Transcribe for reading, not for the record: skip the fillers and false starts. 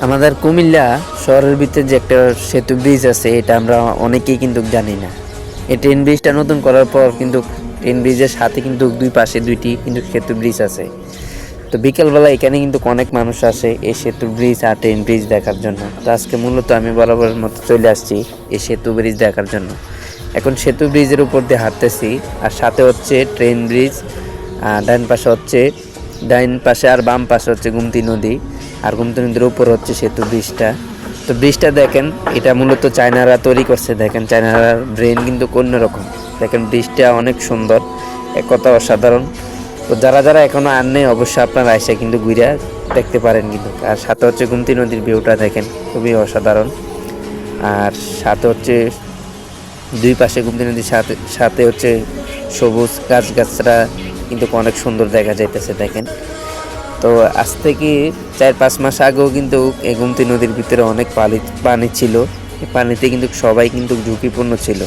আমাদের কুমিল্লা শহরের ভিতরে যে একটা সেতু ব্রিজ আছে, এটা আমরা অনেকেই কিন্তু জানি না। এই ট্রেন ব্রিজটা নতুন করার পর কিন্তু ট্রেন ব্রিজের সাথে কিন্তু দুই পাশে দুইটি কিন্তু সেতু ব্রিজ আছে। তো বিকেলবেলা এখানে কিন্তু অনেক মানুষ আসে এই সেতু ব্রিজ আর ট্রেন ব্রিজ দেখার জন্য। তো আজকে মূলত আমি বরাবরের মতো চলে আসছি এই সেতু ব্রিজ দেখার জন্য। এখন সেতু ব্রিজের উপর দিয়ে হাঁটতেছি, আর সাথে হচ্ছে ট্রেন ব্রিজ, ডাইন পাশে আর বাম পাশে হচ্ছে গোমতী নদী, আর গোমতী নদীর উপর হচ্ছে সেতু ব্রিজটা। তো ব্রিজটা দেখেন, এটা মূলত চায়নারা তৈরি করছে। দেখেন চায়নার ব্রেন কিন্তু অন্যরকম। দেখেন ব্রিজটা অনেক সুন্দর, এক কথা অসাধারণ। তো যারা যারা এখনো আর নেই, অবশ্যই আপনারা এসে কিন্তু ঘুরে দেখতে পারেন কিন্তু। আর সাথে হচ্ছে গোমতী নদীর ভিউটা দেখেন, খুবই অসাধারণ। আর সাথে হচ্ছে দুই পাশে গোমতী নদীর সাথে সাথে হচ্ছে সবুজ গাছগাছরা কিন্তু অনেক সুন্দর দেখা যাইতেছে দেখেন। তো আজ থেকে 4-5 মাস আগেও কিন্তু এই গোমতী নদীর ভিতরে অনেক পানি ছিল। এই পানিতে কিন্তু সবাই কিন্তু ঝুঁকিপূর্ণ ছিল।